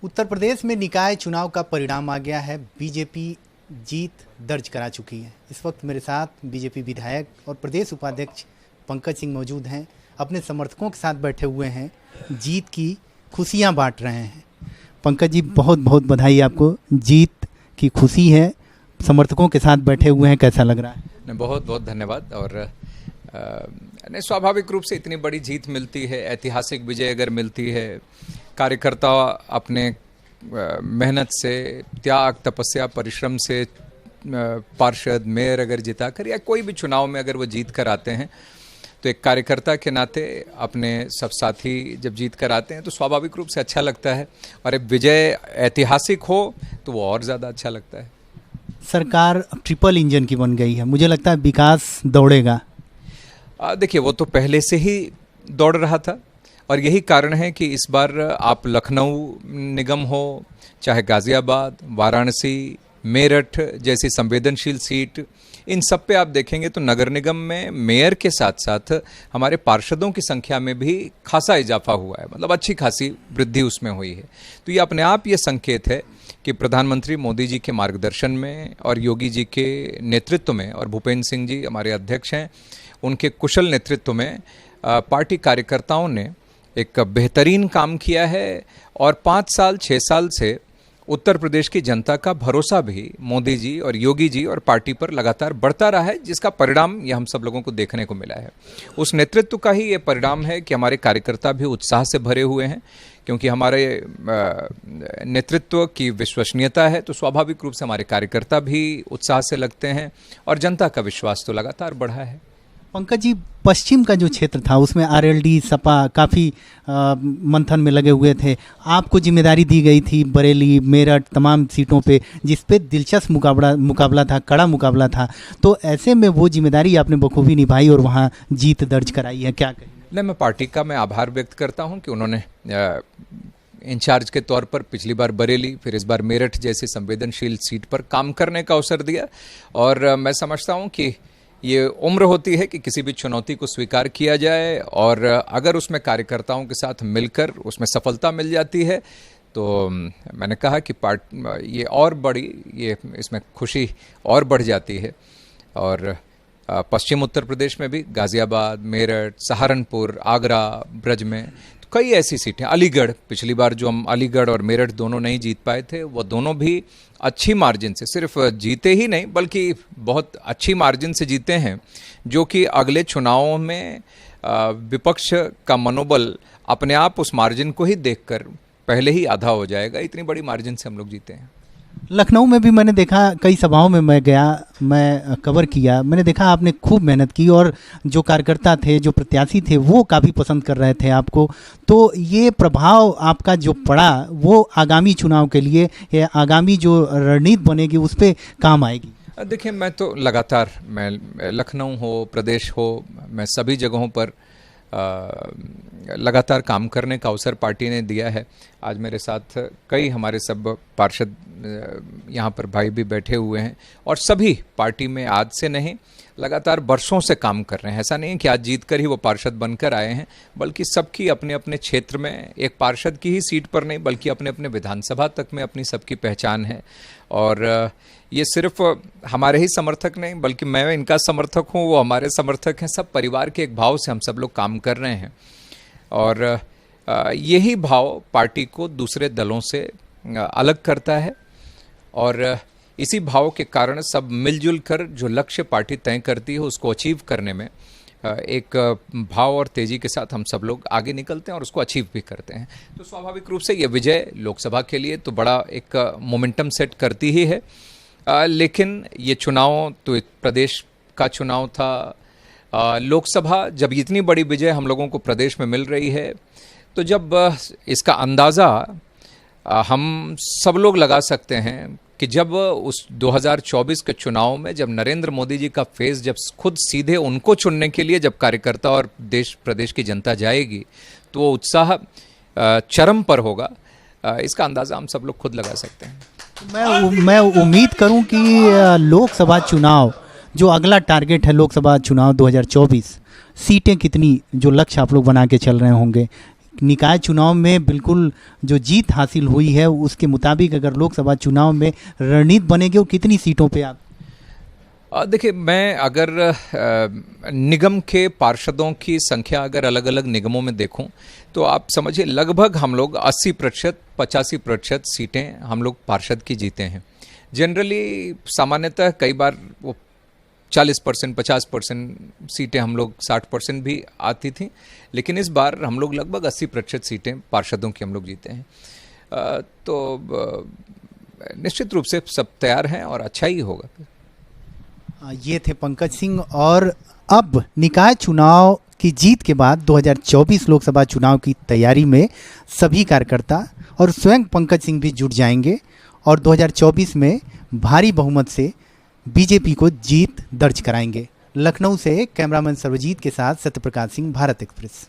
उत्तर प्रदेश में निकाय चुनाव का परिणाम आ गया है। बीजेपी जीत दर्ज करा चुकी है। इस वक्त मेरे साथ बीजेपी विधायक और प्रदेश उपाध्यक्ष पंकज सिंह मौजूद हैं। अपने समर्थकों के साथ बैठे हुए हैं, जीत की खुशियां बांट रहे हैं। पंकज जी, बहुत बहुत बधाई आपको, जीत की खुशी है, समर्थकों के साथ बैठे हुए हैं, कैसा लग रहा है? बहुत बहुत धन्यवाद। और स्वाभाविक रूप से इतनी बड़ी जीत मिलती है, ऐतिहासिक विजय अगर मिलती है, कार्यकर्ता अपने मेहनत से, त्याग, तपस्या, परिश्रम से पार्षद, मेयर अगर जिता कर या कोई भी चुनाव में अगर वो जीत कर आते हैं, तो एक कार्यकर्ता के नाते अपने सब साथी जब जीत कर आते हैं तो स्वाभाविक रूप से अच्छा लगता है। और एक विजय ऐतिहासिक हो तो वो और ज़्यादा अच्छा लगता है। सरकार ट्रिपल इंजन की बन गई है, मुझे लगता है विकास दौड़ेगा। देखिए, वो तो पहले से ही दौड़ रहा था और यही कारण है कि इस बार आप लखनऊ निगम हो, चाहे गाज़ियाबाद, वाराणसी, मेरठ जैसी संवेदनशील सीट, इन सब पे आप देखेंगे तो नगर निगम में मेयर के साथ साथ हमारे पार्षदों की संख्या में भी खासा इजाफा हुआ है। मतलब अच्छी खासी वृद्धि उसमें हुई है। तो ये अपने आप ये संकेत है कि प्रधानमंत्री मोदी जी के मार्गदर्शन में और योगी जी के नेतृत्व में, और भूपेंद्र सिंह जी हमारे अध्यक्ष हैं, उनके कुशल नेतृत्व में पार्टी कार्यकर्ताओं ने एक बेहतरीन काम किया है। और 5 साल 6 साल से उत्तर प्रदेश की जनता का भरोसा भी मोदी जी और योगी जी और पार्टी पर लगातार बढ़ता रहा है, जिसका परिणाम ये हम सब लोगों को देखने को मिला है। उस नेतृत्व का ही ये परिणाम है कि हमारे कार्यकर्ता भी उत्साह से भरे हुए हैं, क्योंकि हमारे नेतृत्व की विश्वसनीयता है तो स्वाभाविक रूप से हमारे कार्यकर्ता भी उत्साह से लगते हैं और जनता का विश्वास तो लगातार बढ़ा है। पंकज जी, पश्चिम का जो क्षेत्र था उसमें आरएलडी, सपा काफ़ी मंथन में लगे हुए थे। आपको जिम्मेदारी दी गई थी बरेली, मेरठ, तमाम सीटों पे, जिस पे दिलचस्प मुकाबला था, कड़ा मुकाबला था। तो ऐसे में वो जिम्मेदारी आपने बखूबी निभाई और वहाँ जीत दर्ज कराई है, क्या कहें? नहीं, मैं पार्टी का मैं आभार व्यक्त करता हूँ कि उन्होंने इंचार्ज के तौर पर पिछली बार बरेली, फिर इस बार मेरठ जैसी संवेदनशील सीट पर काम करने का अवसर दिया। और मैं समझता हूँ कि ये उम्र होती है कि किसी भी चुनौती को स्वीकार किया जाए, और अगर उसमें कार्यकर्ताओं के साथ मिलकर उसमें सफलता मिल जाती है तो मैंने कहा कि ये और बड़ी, ये इसमें खुशी और बढ़ जाती है। और पश्चिम उत्तर प्रदेश में भी गाज़ियाबाद, मेरठ, सहारनपुर, आगरा, ब्रज में तो कई ऐसी सीटें, अलीगढ़, पिछली बार जो हम अलीगढ़ और मेरठ दोनों नहीं जीत पाए थे, वो दोनों भी अच्छी मार्जिन से, सिर्फ जीते ही नहीं बल्कि बहुत अच्छी मार्जिन से जीते हैं, जो कि अगले चुनावों में विपक्ष का मनोबल अपने आप उस मार्जिन को ही देखकर पहले ही आधा हो जाएगा। इतनी बड़ी मार्जिन से हम लोग जीते हैं। लखनऊ में भी मैंने देखा, कई सभाओं में मैं गया, मैं कवर किया, मैंने देखा आपने खूब मेहनत की और जो कार्यकर्ता थे, जो प्रत्याशी थे, वो काफ़ी पसंद कर रहे थे आपको। तो ये प्रभाव आपका जो पड़ा वो आगामी चुनाव के लिए या आगामी जो रणनीति बनेगी उस पर काम आएगी? देखिए, मैं तो लगातार, मैं लखनऊ हो, प्रदेश हो, मैं सभी जगहों पर लगातार काम करने का अवसर पार्टी ने दिया है। आज मेरे साथ कई हमारे सब पार्षद यहाँ पर भाई भी बैठे हुए हैं और सभी पार्टी में आज से नहीं, लगातार वर्षों से काम कर रहे हैं। ऐसा नहीं है कि आज जीत कर ही वो पार्षद बनकर आए हैं, बल्कि सबकी अपने अपने क्षेत्र में, एक पार्षद की ही सीट पर नहीं बल्कि अपने अपने विधानसभा तक में अपनी सबकी पहचान है। और ये सिर्फ हमारे ही समर्थक नहीं बल्कि मैं इनका समर्थक हूँ, वो हमारे समर्थक हैं, सब परिवार के एक भाव से हम सब लोग काम कर रहे हैं। और यही भाव पार्टी को दूसरे दलों से अलग करता है और इसी भाव के कारण सब मिलजुल कर जो लक्ष्य पार्टी तय करती है उसको अचीव करने में एक भाव और तेज़ी के साथ हम सब लोग आगे निकलते हैं और उसको अचीव भी करते हैं। तो स्वाभाविक रूप से ये विजय लोकसभा के लिए तो बड़ा एक मोमेंटम सेट करती ही है, लेकिन ये चुनाव तो एक प्रदेश का चुनाव था। लोकसभा जब इतनी बड़ी विजय हम लोगों को प्रदेश में मिल रही है, तो जब इसका अंदाज़ा हम सब लोग लगा सकते हैं कि जब उस 2024 के चुनाव में जब नरेंद्र मोदी जी का फेस जब खुद सीधे उनको चुनने के लिए जब कार्यकर्ता और देश प्रदेश की जनता जाएगी, तो वो उत्साह चरम पर होगा। इसका अंदाज़ा हम सब लोग खुद लगा सकते हैं। मैं उम्मीद करूं कि लोकसभा चुनाव जो अगला टारगेट है, लोकसभा चुनाव 2024, सीटें कितनी जो लक्ष्य आप लोग बना के चल रहे होंगे, निकाय चुनाव में बिल्कुल जो जीत हासिल हुई है उसके मुताबिक अगर लोकसभा चुनाव में रणनीति बनेगी, वो कितनी सीटों पे आप? देखिए, मैं अगर निगम के पार्षदों की संख्या अगर अलग अलग निगमों में देखूं तो आप समझिए लगभग हम लोग 80% 85% सीटें हम लोग पार्षद की जीते हैं। जनरली सामान्यतः कई बार वो 40% 50% सीटें हम लोग 60% भी आती थी, लेकिन इस बार हम लोग लगभग 80% सीटें पार्षदों की हम लोग जीते हैं। तो निश्चित रूप से सब तैयार हैं और अच्छा ही होगा। ये थे पंकज सिंह। और अब निकाय चुनाव की जीत के बाद 2024 लोकसभा चुनाव की तैयारी में सभी कार्यकर्ता और स्वयं पंकज सिंह भी जुट जाएंगे और 2024 में भारी बहुमत से बीजेपी को जीत दर्ज कराएंगे। लखनऊ से कैमरामैन सर्वजीत के साथ सत्यप्रकाश सिंह, भारत एक्सप्रेस।